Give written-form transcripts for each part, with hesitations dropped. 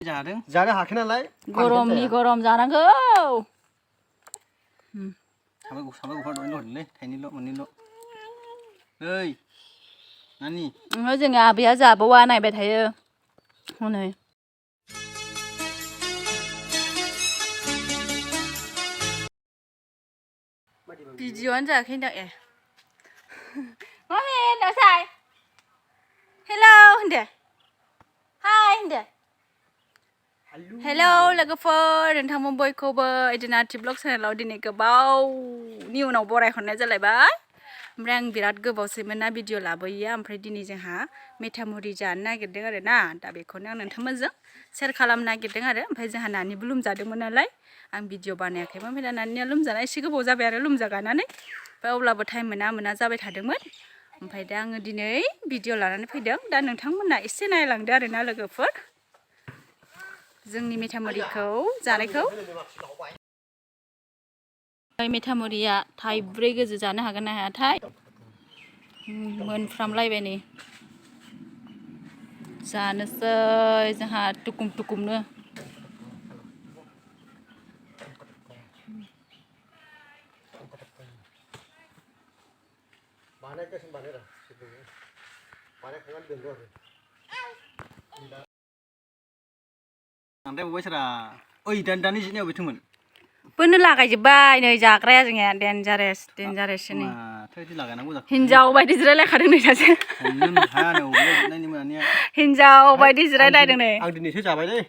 जानो हायाखै नालाय गरमनि गरम जानांगौ साबाय गफार दहायनो हरदोंलै थाइनैल' मोननैल' ओइ नानि जोंनि आबैया जाबावा नायबाय थायो हनै भिडिअ'आनो जायाखै दा ए मामि दासाय हेलौ होनदो हाय होनदो हेलौ लोगोफोर नोंथांमोन बयखौबो इदिनाथि ब्लग चेनेलाव दिनै गोबावनि उनाव बरायहरनाय जालायबाय ओमफ्राय आं बिराद गोबावसैमोन ना भिडिअ लाबोयैया ओमफ्राय दिनै जोंहा मेथामुरि जानो नागिरदों आरो ना दा बेखौनो आं नोंथांमोनजों शेयार खालामनो नागिरदों आरो ओमफ्राय जोंहा नानिबो लोमजादोंमोन नालाय आं भिडिअ बानायाखैमोन ओमफ्राय दा नानिया लोमजानाय एसे गोबाव जाबाय आरो लोमजागानानै ओमफ्राय अब्लाबो टाइम मोना जाबाय थादोंमोन ओमफ्राय दा आङो दिनै भिडिअ लानानै फैदों दा नोंथांमोना एसे नायलांदो आरो ना लोगोफोर जोंनि मेथामुरिखौ जानायखौ मेथामुरिया थाइब्रै गोजो जानो हागोन ना हायाथाय मोनफ्रामलायबाय नै जानोसै जोंहा टुकुम टुकुमनो बांद्राय बावबाय सारा ओइ दानि जिनियाव बेथोमोन बोनो लागायजोब्बाय नै जाग्राया जोंनिया डेन्जारेस नै हिनजाव बायदि जिरायलायखादों नै सासे हिनजाव बायदि जिरायलायदों नै आं दिनैसो जाबायलै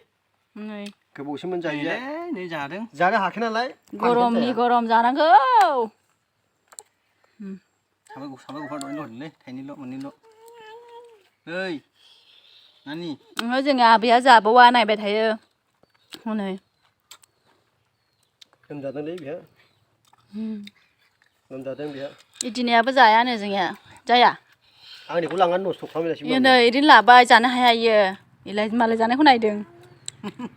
नै गोबावसो मोनजायो नै जादों जानो हायाखै नालाय गरमनि गरम जानांगौ साबाय गफार दहायनो हरदोंलै थाइनैल' मोननैल' ओइ नानि जोंनि आबैया जाबावा नायबाय थायो हनै लोमजादोंलै बेहा लोमजादों बेहा इदिनायाबो जायानो जोंनिया जाया आंनिखौ लांनानै नस्थ' खालामजासिगोन नै इदिनो लाबाय जानो हाया इयो इलाय मालाय जानायखौ नायदों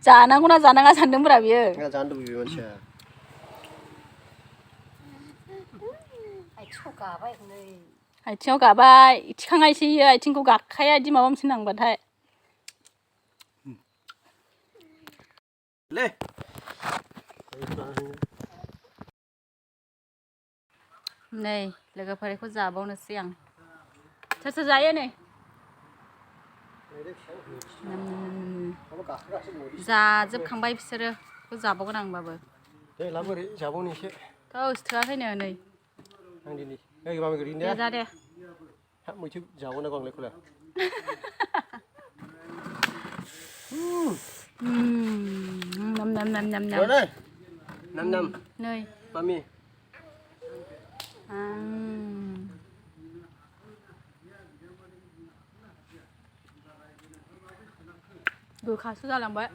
जानांगौना जानाङा सानदोंब्रा बियो जानो लुबैयो मानसिया आथिङाव गाबाय थिखांनायसो इयो आथिंखौ गाखाया इदि माबा मोनसे नांबाथाय ले नै लोगोफोर बेखौ जाबावनोसै आं सोर जायो नै जाजोबखांबाय बिसोरो बेखौ जाबावगोन आं होनबाबो दे लाबोरै जाबावनो एसे थोआखैनो नै आं दिनै ओइ माबा गोलैनो दे जा दे हाब मैथो जाबावनांगौ आंलाय नाम नै मामि गोखासो जालांबाय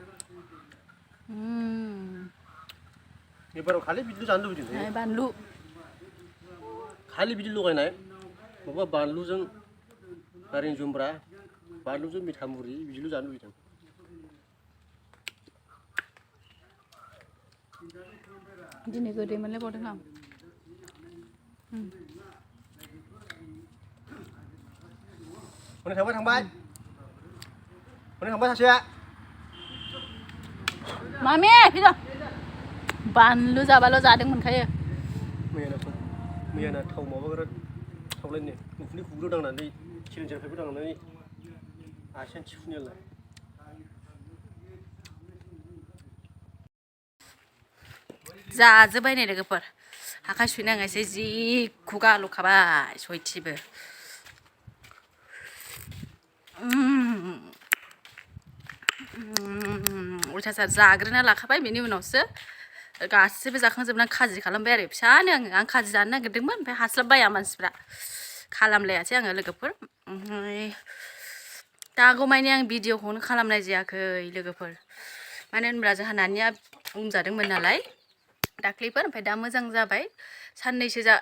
एबाराव खालि बिदिल' जानो लुबैदों बानलु खालि बिदि लगायनाय माबा बानलुजों नारें जुम्ब्रा बानलुजों मेथामुरि बिदिल' जानो लुबैदों दिनै गोदै मोनलायबावदों आं हनै थांबाय सासेया मामि फैद' बानलु जाबाल' जादों मोनखायो मैयाना थाव माबाग्रा थावलायनो उखुन्दै खुग्रो दांनानै सिलिन्डारनिफ्रायबो दांनानै आसियानो थिफुनायालाय जाजोब्बाय नै लोगोफोर आखाइ सुनाङासै जि खुगा आलौखाबाय सयथिबो अयथासार जाग्रोना लाखाबाय बेनि उनावसो गासिबो जाखांजोबनानै खाजि खालामबाय आरो फिसानो आं खाजि जानो नागिरदोंमोन ओमफ्राय हास्लाबबाया मानसिफ्रा खालामलायासै आङो लोगोफोर दागौमानि आं भिडिअखौनो खालामनाय जायाखै लोगोफोर मानो होनब्ला जोंहा नानिया लोमजादोंमोन नालाय दाख्लैफोर ओमफ्राय दा मोजां जाबाय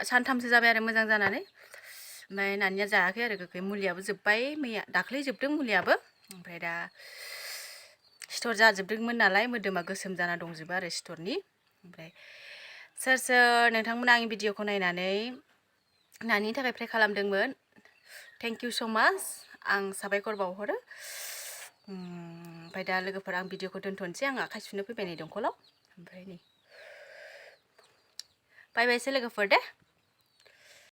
सानथामसो जाबाय आरो मोजां जानानै ओमफ्राय नानिया जायाखै आरो गोखै मुलियाबो जोब्बाय मैया दाख्लै जोबदों मुलियाबो ओमफ्राय दा सिथर जाजोबदोंमोन नालाय मोदोमा गोसोम जाना दंजोबो आरो सिथरनि ओमफ्राय सोर नोंथांमोना आंनि भिडिअखौ नायनानै नानिनि थाखाय प्रे खालामदोंमोन थेंक इउ स' माच आं साबायखर बावहरो ओमफ्राय दा लोगोफोर आं भिडिअखौ दोनथ'नोसै आं आखाइ सुनो फैबाय नै दंखलाव ओमफ्राय नै बाय बायसै लोगोफोर दे